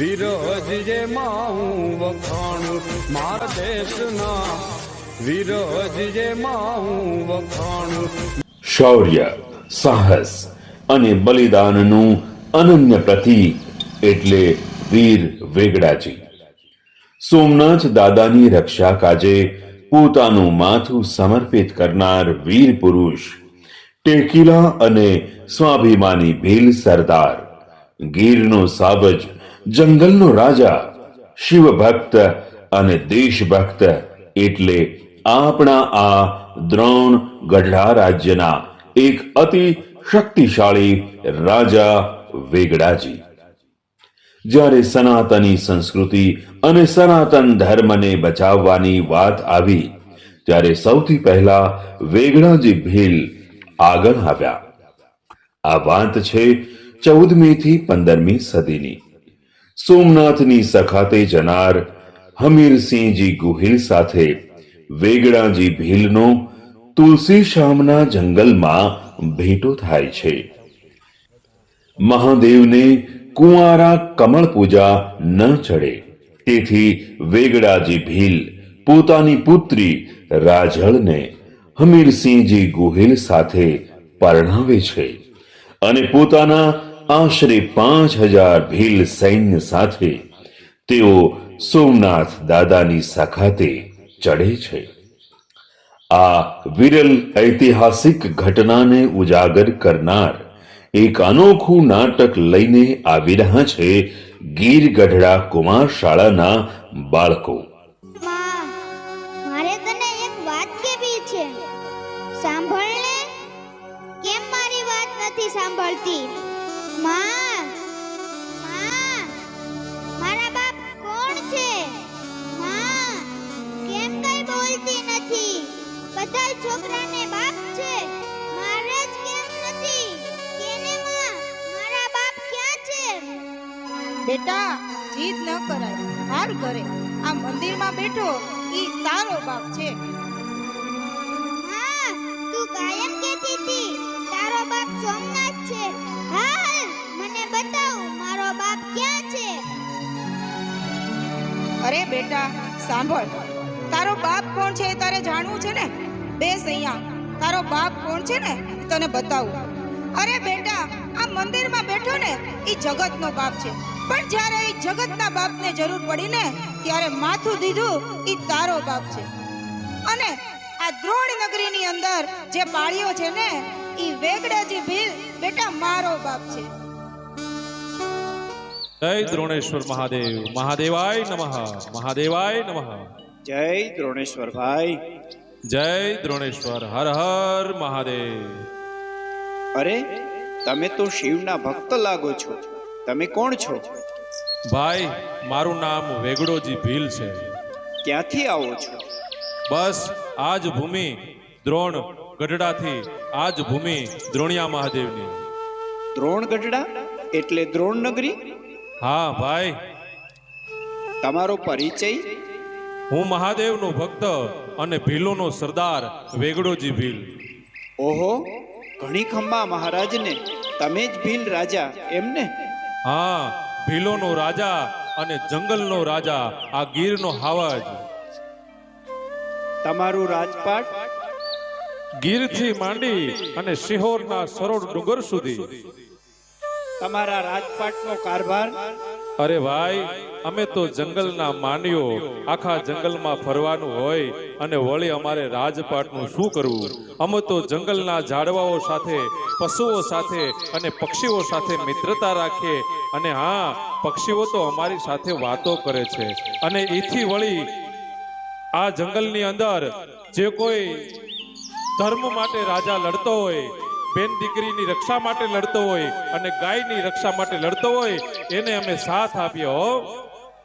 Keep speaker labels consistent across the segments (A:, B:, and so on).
A: વિરોધજે માહું વખાણું મારા દેશના, વિરોધજે માહું વખાણું.
B: શૌર્ય, સાહસ અને બલિદાનનું અનન્ય પ્રતીક એટલે વીર વેગડાજી. સોમનાથ દાદાની રક્ષા કાજે પોતાનું માથું સમર્પિત કરનાર વીર પુરુષ, ટેકીલા અને સ્વાભિમાની ભીલ સરદાર, ગીરનો સાવજ, જંગલનો રાજા, શિવભક્ત અને દેશભક્ત એટલે આપણા આ દ્રોણ ગઢડા રાજ્યના એક અતિ શક્તિશાળી રાજા વેગડાજી. જ્યારે સનાતની સંસ્કૃતિ અને સનાતન ધર્મને બચાવવાની વાત આવી ત્યારે સૌથી પહેલા વેગડાજી ભીલ આગળ આવ્યા. આ વાત છે 14મી થી 15મી સદીની. સોમનાથની સખાતે જનાર હમીરસિંહજી ગુહિલ સાથે વેગડાજી ભીલનો તુલસી શ્યામના જંગલમાં ભેટો થાય છે. મહાદેવને કુંવારા કમળ પૂજા ન ચડે તેથી વેગડાજી ભીલ પોતાની પુત્રી રાજળને હમીરસિંહજી ગુહિલ સાથે પરણાવે છે અને પોતાના આશરે 5000 ભીલ સૈન્ય સાથે તેઓ સોમનાથ દાદાની સખાતે ચડે છે. આ વિરલ ઐતિહાસિક ઘટનાને ઉજાગર કરનાર એક અનોખું નાટક લઈને આવી રહ્યા છે ગીર ગઢડા કુમાર શાળાના બાળકો.
C: મારે તને એક વાત કહેવી છે, સાંભળ ને. કેમ મારી વાત નથી સાંભળતી? માં, મારા બાપ કોણ છે? માં, કેમ કઈ બોલતી નથી? બધા છોકરાને બાપ છે, મારે જ કેમ નથી? કેને માં, મારા બાપ ક્યાં છે?
D: બેટા, જીદ ન કરાય. હાર ઘરે આ મંદિરમાં બેઠો ઈ તારો બાપ છે.
C: હા, તું કાયમ કહેતી હતી તારો બાપ સોમનાથ છે. હાલ મને બતાવ મારો બાપ ક્યાં છે?
D: અરે બેટા સાંભળ, તારો બાપ કોણ છે તારે જાણવું છે ને? બેસ અહીંયા, તારો બાપ કોણ છે ને તને બતાવું. અરે બેટા, આ મંદિરમાં બેઠો ને ઈ જગતનો બાપ છે, પણ જ્યારે ઈ જગતના બાપને જરૂર પડી ને ત્યારે માથું દીધું ઈ તારો બાપ છે. અને આ દ્રોણ નગરીની અંદર જે પાળ્યો છે ને ઈ વેગડાજી ભીલ બેટા મારો બાપ છે.
E: જય દ્રોણેશ્વર મહાદેવ. મહાદેવાય નમઃ. મહાદેવાય નમઃ.
F: જય દ્રોણેશ્વર ભાઈ.
E: જય દ્રોણેશ્વર. હર હર મહાદેવ.
F: અરે, તમે તો શિવના ભક્ત લાગો છો. તમે કોણ છો?
E: ભાઈ, મારું નામ વેગડોજી ભીલ છે.
F: ક્યાંથી આવો છો?
E: બસ આજ ભૂમિ દ્રોણ ગઢડાથી, આજ ભૂમિ દ્રોણિયા મહાદેવની.
F: દ્રોણ ગઢડા એટલે દ્રોણ નગરી?
E: હા ભાઈ,
F: તમારો પરિચય?
E: હું મહાદેવનો ભક્ત અને ભીલોનો સરદાર વેગડોજી ભીલ.
F: ઓહો, ઘણી ખંભા મહારાજને તમે જ ભીલ રાજા એમને?
E: હા, ભીલોનો રાજા અને જંગલનો રાજા, આ ગીરનો હાવજ.
F: તમારું રાજપાટ?
E: ગીરથી માંડી અને શિહોરના સરોડ ડુંગર સુધી.
F: તમારા રાજપાટનો કારભાર?
E: અરે ભાઈ, અમે તો જંગલના માનીઓ, આખા જંગલમાં ફરવાનું હોય અને વળી અમારે રાજપાટનું શું કરવું? અમે તો જંગલના ઝાડવાઓ સાથે, પશુઓ સાથે અને પક્ષીઓ સાથે મિત્રતા રાખીએ. અને હા, પક્ષીઓ તો અમારી સાથે વાતો કરે છે. અને એથી વળી આ જંગલની અંદર જે કોઈ ધર્મ માટે રાજા લડતો હોય, બેન દીકરીની રક્ષા માટે લડતો હોય અને ગાયની રક્ષા માટે લડતો હોય, એને અમે સાથ આપ્યો.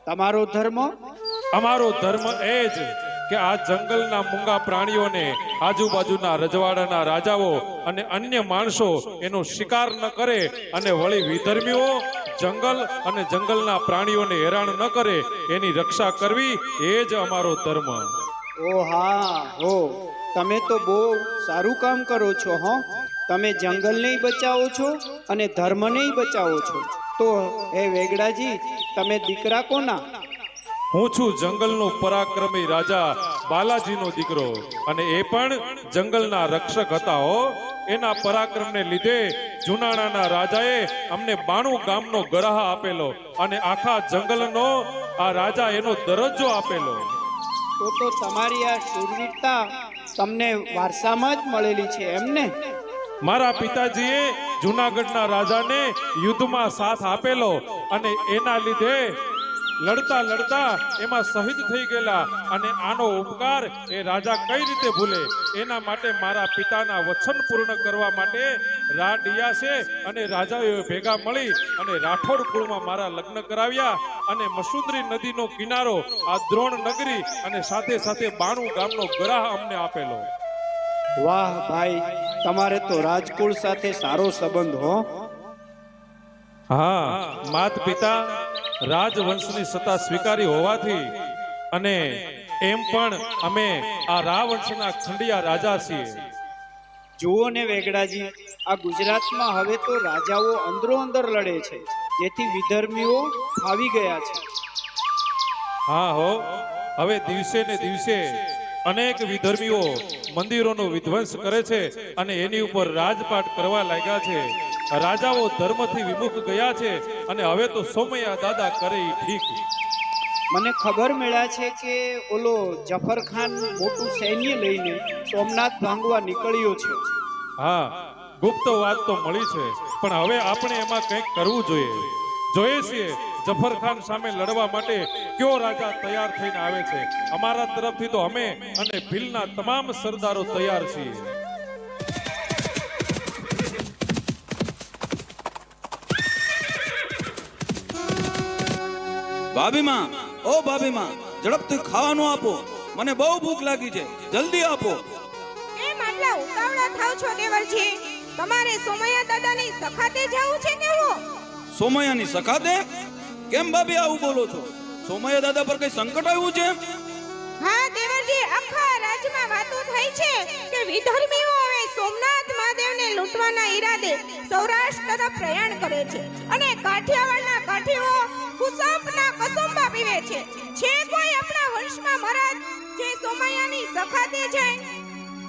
F: તમારો ધર્મ?
E: અમારો ધર્મ એ જ કે આ જંગલના મૂંગા પ્રાણીઓને, આજુબાજુના રજવાડાના રાજાઓ અને અન્ય માણસો એનો શિકાર ન કરે અને વળી વિધર્મીઓ જંગલ અને જંગલના પ્રાણીઓને હેરાન ન કરે એની રક્ષા કરવી, એ જ અમારો ધર્મ.
F: ઓ હા, હો, તમે તો બહુ સારું કામ કરો છો. હો, તમે જંગલને બચાવો છો અને ધર્મને બચાવો છો. તો હે વેગડાજી, તમે દીકરા કોના?
E: હું છું જંગલનો પરાક્રમી રાજા બાલાજીનો દીકરો, અને એ પણ જંગલના રક્ષક હતા હો. એના પરાક્રમને લીધે જુનાણાના રાજાએ અમને 92 ગામનો ગરાહ આપેલો, અને આખા જંગલનો આ રાજા એનો દરજ્જો આપેલો.
F: તો તમારી આ શૂરવીરતા તમને વારસામાં જ મળેલી છે એમને?
E: મારા પિતાજીએ જુનાગઢના રાજાને યુદ્ધમાં સાથ આપેલો, અને એના લીધે લડતા લડતા એમાં શહીદ થઈ ગયેલા, અને આનો ઉપકાર એ રાજા કઈ રીતે ભૂલે? એના માટે મારા પિતાના વચન પૂર્ણ કરવા માટે રાડિયા છે અને રાજાઓએ ભેગા મળી અને રાઠોડ કુળમાં મારા લગ્ન કરાવ્યા, અને મસુંદરી નદીનો કિનારો, આ દ્રોણ નગરી, અને સાથે સાથે 92 ગામનો ગરાહ અમને આપેલો.
F: વાહ ભાઈ, તમારે તો રાજકુળ સાથે સારો સંબંધ હો.
E: હા, માત પિતા રાજવંશની સત્તા સ્વીકારી હોવાથી, અને એમ પણ અમે આ રાવંશના ખંડિયા રાજા છીએ.
F: જુઓ ને વેગડાજી, આ ગુજરાતમાં હવે તો રાજાઓ અંદરો અંદર લડે છે, જેથી વિધર્મીઓ આવી ગયા છે.
E: હા હો, હવે દિવસે ને દિવસે અનેક વિધર્મીઓ મંદિરોનો વિધ્વંસ કરે છે અને એની ઉપર રાજપાટ કરવા લાગ્યા છે. રાજાઓ ધર્મથી વિમુખ ગયા છે, અને હવે તો સોમૈયા દાદા કરે ઈ ઠીક.
F: મને ખબર મળ્યા છે કે ઓલો જફર ખાન મોટું સૈન્ય લઈને સોમનાથ ભાંગવા નીકળ્યો છે.
E: હા, ગુપ્ત વાત તો મળી છે, પણ હવે આપણે એમાં કંઈક કરવું જોઈએ છીએ. જફર ખાન સામે લડવા માટે કયો રાજા તૈયાર થઈને આવે છે? અમારા તરફથી તો અમે અને ભીલના તમામ સરદારો તૈયાર છીએ.
G: ભાભીમાં, ઓ ભાભીમાં, ઝડપથી ખાવાનું આપો, મને બહુ ભૂખ લાગી છે, જલ્દી આપો.
D: કેમ આટલા ઉતાવળા થાવ છો દેવરજી? તમારે સોમૈયા દાદાની સખાતે જવું છે કે હું?
G: સોમૈયાની સખાતે? કેમ ભાભી આવું બોલો છો? સોમૈયા દાદા પર કઈ સંકટ આવ્યું છે?
D: હા દેવરજી, આખા રાજ્યમાં વાતો થઈ છે કે વિધર્મીઓ હવે સોમનાથ મહાદેવને લૂંટવાના ઈરાદે સૌરાષ્ટ્ર તરફ પ્રયાણ કરે છે, અને કાઠિયાવાડના કાઠીઓ કુસંબના કસંબા પીવે છે. છે કોઈ આપણા વંશમાં મહારાજ જે સોમૈયાની સખાતે જાય?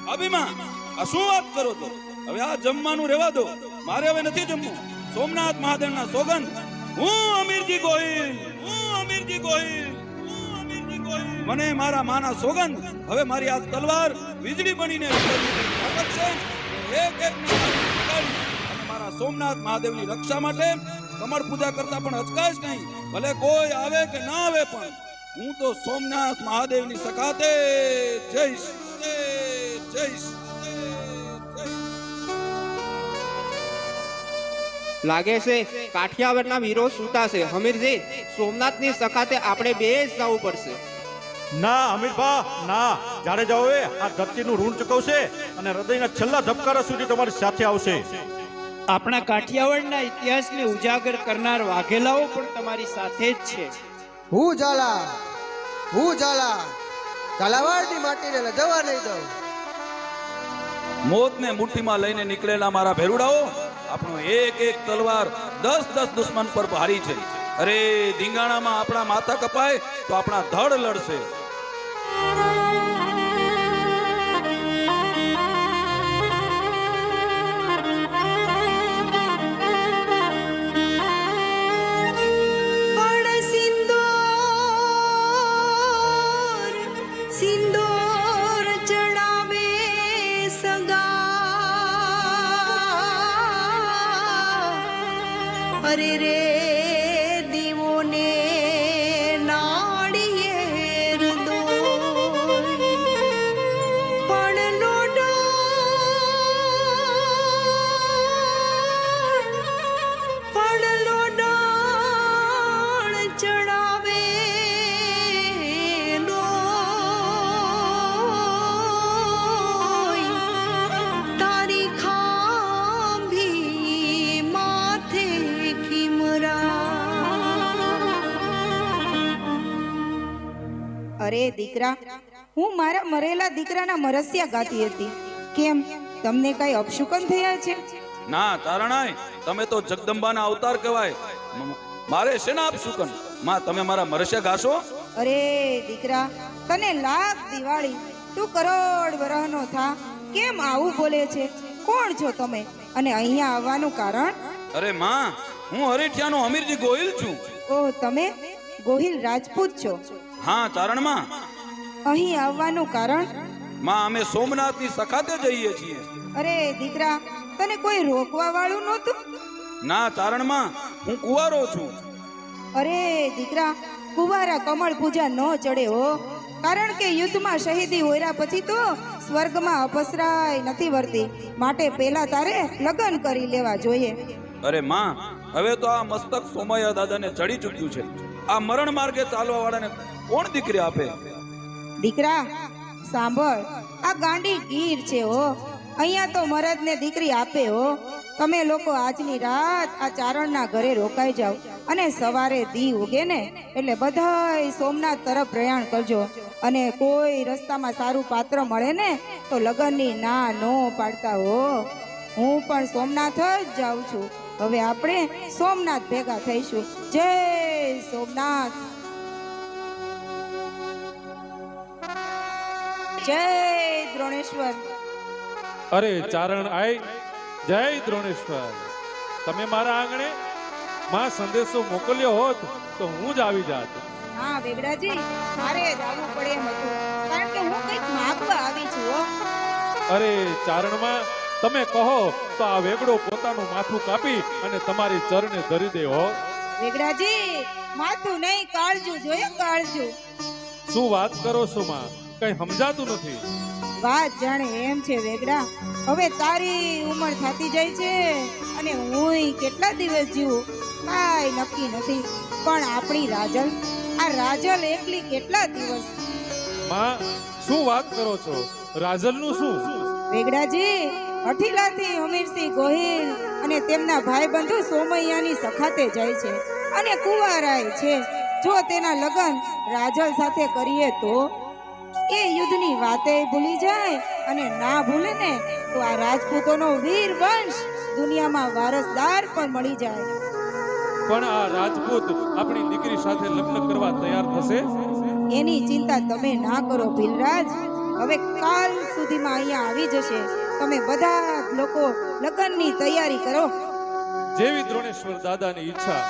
G: ભાભીમાં, આ શું વાત કરો છો? હવે આ જમવાનું રહેવા દો, મારે હવે નથી જમવું. સોમનાથ મહાદેવના સોગંદ, હું અમીરજી ગોહિલ, મને મારા માના સોગંદ, હવે મારી આ તલવાર વીજળી બનીને એક મારા સોમનાથ મહાદેવની રક્ષા માટે કમળ પૂજા કરતા પણ અચકાશ નહીં. ભલે કોઈ આવે કે ના આવે, પણ હું તો સોમનાથ મહાદેવની સખાતે જઈશ.
H: લાગે છે કાઠિયાવાડના વીરો સૂતા છે. હમીરજી, સોમનાથની સખાતે આપણે બે જ જવું પડશે.
I: ના અમીરભા, ના. જ્યારે જાઓ આ ધરતીનું ઋણ ચૂકવશે અને હૃદયના છેલ્લા ધબકારા સુધી તમારી સાથે આવશે.
F: આપણા કાઠિયાવાડના ઇતિહાસને ઉજાગર કરનાર વાઘેલાઓ પણ તમારી સાથે જ છે.
J: હું ઝાલા ઝાલાવાડની માટીને લજવા નહીં દઉં.
G: મોતને મુઠ્ઠીમાં લઈને નીકળેલા મારા ભેરુડાઓ, આપણો એક એક તલવાર 10 દુશ્મન પર ભારી છે. અરે ધીંગાણામાં આપણા માથા કપાય તો આપણા ધડ લડશે.
K: અરે રે દીવો ને નાળિયેર દો, પણ નો ડાળ ચડાવે તારી ખાંભી માથે.
D: અરે દીકરા, હું મારા મરેલા દીકરાના મરસિયા ગાતી હતી. કેમ, તમને કઈ અપશુકન થયા છે?
G: ના તારણાય, તમે તો જગદંબાના અવતાર કહેવાય. મારે શેના આપશું કન? માં તમે મારા મરશે ગાશો?
D: અરે દીકરા, તને લાખ દિવાળી, તું કરોડ વરહનો થા, કેમ આવું બોલે છે? કોણ છો તમે અને અહીંયા આવવાનું કારણ?
G: અરે માં, હું હરીઠિયાનો અમીરજી ગોહિલ છું.
D: ઓહ, તમે ગોહિલ રાજપૂત છો?
G: હા ચારણ માં.
D: અહીં આવવાનું કારણ?
G: માં અમે સોમનાથની સખાતે જઈએ છીએ.
D: અરે દીકરા, તને કોઈ રોકવા વાળું નહોતું?
G: ના ચારણ માં, હું કુંવારો છું.
D: અરે દીકરા, કુંવારા કમળ પૂજા ન ચડે હો, કારણ કે યુદ્ધમાં શહીદી હોર્યા પછી તો સ્વર્ગમાં અપસરાય નથી વર્તી, માટે પહેલા તારે લગ્ન કરી લેવા જોઈએ.
G: અરે માં, હવે તો આ મસ્તક સોમૈયા દાદાને ચડી ચૂક્યું છે. આ મરણ માર્ગે ચાલવા વાળાને કોણ દીકરી આપે?
D: દીકરા સાંભળ, આ ગાંડી ગીર છે હો, અહીંયા તો મરદને દીકરી આપે હો. તમે લોકો આજની રાત આ ચારણના ઘરે રોકાઈ જાઓ અને સવારે દી ઉગે ને એટલે બધાય સોમનાથ તરફ પ્રયાણ કરજો. અને કોઈ રસ્તામાં સારું પાત્ર મળે ને તો લગ્નની ના નો પાડતા હો. હું પણ સોમનાથ જ જાઉં છું. હવે આપણે સોમનાથ ભેગા થઈશું. જય સોમનાથ, જય દ્રોણેશ્વર.
E: અરે ચારણ આય, જય દ્રોણેશ્વર. તમે મારા આંગણે માં સંદેશો મોકલ્યો હોત તો હું જ આવી જાત.
D: હા વેગડાજી, મારે જ આવવું પડે એમ હતું, કારણ કે હું કંઈક માગવા આવી છું હો.
E: અરે ચારણમાં, તમે કહો તો આ વેગડો પોતાનું માથું કાપી અને તમારી ચરણે ધરી દે હો.
D: વેગડાજી, માથું નહીં, કાળજું જોઈએ, કાળજું.
E: શું વાત કરો છો માં? કઈ સમજાતું નથી.
D: વાત જાણે એમ છે વેગડા, હવે તારી ઉંમર થતી જાય છે અને હું કેટલા દિવસ જીવું કાંઈ નક્કી નથી. પણ આપણી રાજલ, આ રાજલ એકલી કેટલા દિવસ?
E: માં, શું વાત કરો છો? રાજલનું શું?
D: વેગડાજી, અઠીલાથી હમીરસિંહ ગોહિલ અને તેમના ભાઈબંધુ સોમૈયાની સખાતે જાય છે અને કુંવારાય છે. જો તેના લગ્ન રાજલ સાથે કરીએ તો એ યુદ્ધની વાતે ભૂલી જાય, અને ના ભૂલે ને તો આ રાજપૂતોનો વીર વંશ દુનિયામાં વારસદાર પણ મળી જાય.
E: પણ આ રાજપૂત આપણી દીકરી સાથે લગ્ન કરવા તૈયાર થશે?
D: એની ચિંતા તમે ના કરો ભીલરાજ. હવે કાલ સુધીમાં અહીંયા આવી જશે. તમે બધા લોકો લગ્નની તૈયારી કરો.
E: જેવી દ્રોણેશ્વર દાદાની ઈચ્છા.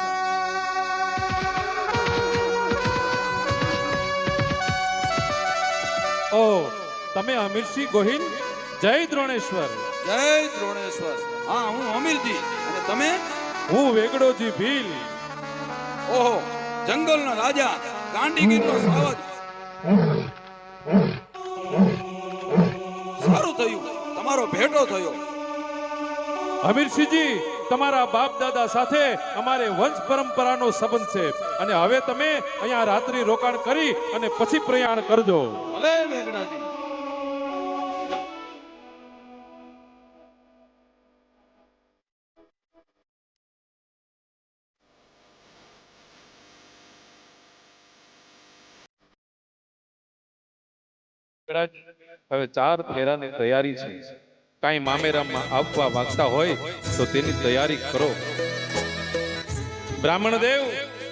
E: ઓ, તમે અમીરસિંહ ગોહિલ? જય દ્રોણેશ્વર.
G: જય દ્રોણેશ્વર. હા, હું અમીરજી. અને તમે?
E: હું વેગડોજી ભીલ.
G: ઓહો, જંગલનો રાજા, ગાંડીગીરનો સાવજ. સારું થયું તમારો ભેટો થયો.
E: અમીરસિંહજી, તમારા બાપ દાદા સાથે અમારે વંશ પરંપરાનો સંબંધ છે અને હવે તમે અહીંયા રાત્રિ રોકાણ કરી અને પછી પ્રયાણ કરજો.
G: ભલે વેગડાજી.
E: હવે 4 ફેરાની તૈયારી છે. કાંઈ મામેરામાં આવવા માંગતા હોય તો તેની તૈયારી કરો. બ્રાહ્મણ દેવ,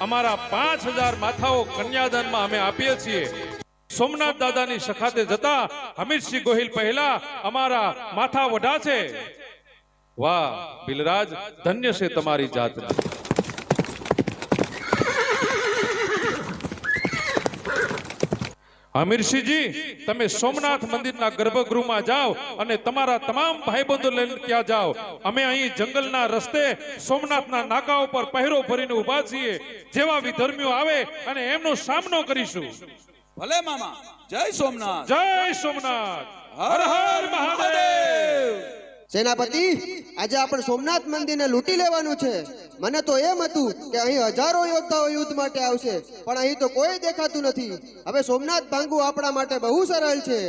E: અમારા 5000 માથાઓ કન્યાદાનમાં અમે આપીએ છીએ. સોમનાથ દાદાની સખાતે જતા હમીરસિંહ ગોહિલ પહેલા અમારા માથા વઢા છે. વાહ ભીલરાજ, ધન્ય છે તમારી જાત. અમીરસિંહજી, તમે સોમનાથ મંદિરના ગર્ભગૃહમાં જાઓ અને તમારા તમામ ભાઈબંધો લઈને ત્યાં જાઓ. અમે અહીં જંગલના રસ્તે સોમનાથના નાકા ઉપર પહેરો ભરીને ઊભા છીએ. જેવા વિધર્મીઓ આવે અને એમનો સામનો કરીશું.
G: ભલે મામા. જય સોમનાથ.
E: જય સોમનાથ. હર હર મહાદેવ.
J: સેનાપતિ, આજે આપણે સોમનાથ મંદિરને લૂંટી લેવાનું છે. મને તો એમ હતું કે અહીં હજારો યોદ્ધાઓ યુદ્ધ માટે આવશે, પણ અહીં તો કોઈ દેખાતું નથી. હવે સોમનાથ ભાંગવું આપણા માટે બહુ સરળ છે.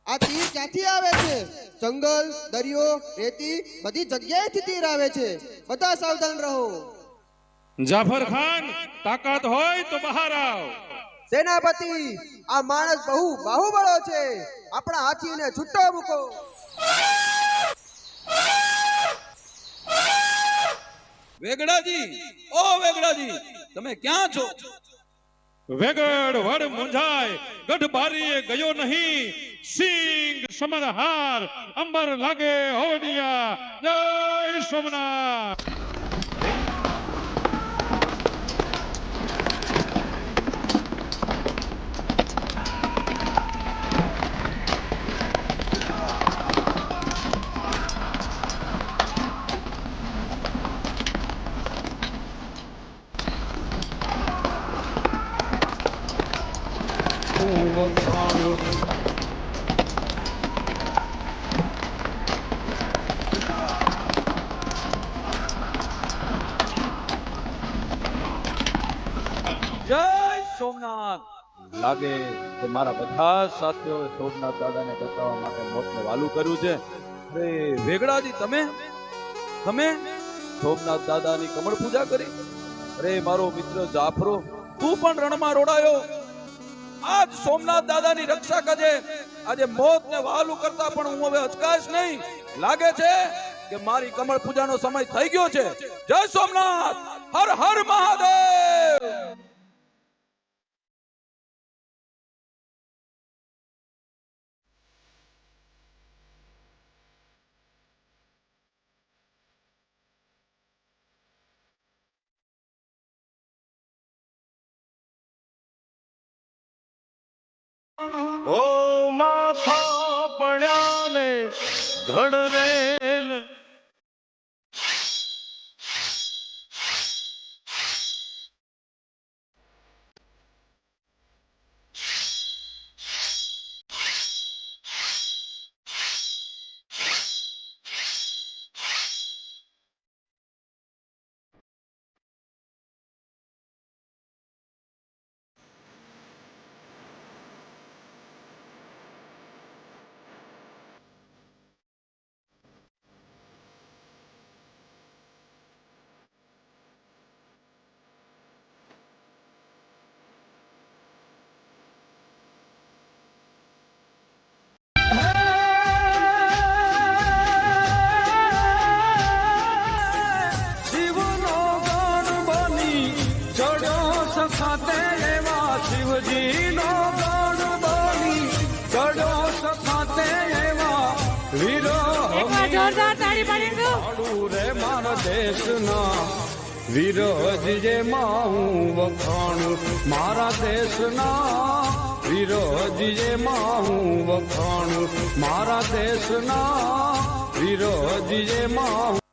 J: આ તીર ક્યાંથી આવે છે? જંગલ, દરિયો, રેતી, બધી જગ્યાએથી તીર આવે છે. બધા સાવધાન રહો.
E: જાફર ખાન, તાકાત હોય તો બહાર આવ.
J: સેનાપતિ, આ માણસ બહુ બાહુબળો છે. આપણા હાથીને છૂટો મૂકો.
G: વેગડાજી, ઓ વેગડાજી, તમે ક્યાં છો?
E: વેગડ વડ મુંજાય ગઢ બારીએ ગયો નહીં, સિંગ સમરહાર અંબર લાગે હોડિયા. જય સોમનાથ.
A: હું વખાણું
F: જય સોમનાથ. લાગે કે મારા બધા સાથીઓ સોમનાથ દાદાને બચાવવા માટે મોતને વાલું કર્યું છે. અરે વેગડાજી, તમે સોમનાથ દાદાની કમળ પૂજા કરી? અરે મારો મિત્ર જાફરો, તું પણ રણમાં રોડાયો. આજ સોમનાથ દાદાની રક્ષા કરજે. આજે મોતને વાલું કરતા પણ હું હવે અચકાશ નહીં. લાગે છે કે મારી કમળ પૂજાનો સમય થઈ ગયો છે. જય સોમનાથ, હર હર મહાદેવ.
I: ઓ માથા પડ્યા ને ધડ રે
A: શિવનો ગણ બની ચડ્યો સખાતે એવા, શિવજીનો ગણ બની ચડ્યો સખાતે એવા, વીરો રે મારા દેશના વિરોધ માં હું વખાણું, મારા દેશના વિરોધ માં હું વખાણું, મારા દેશના વિરોધ માં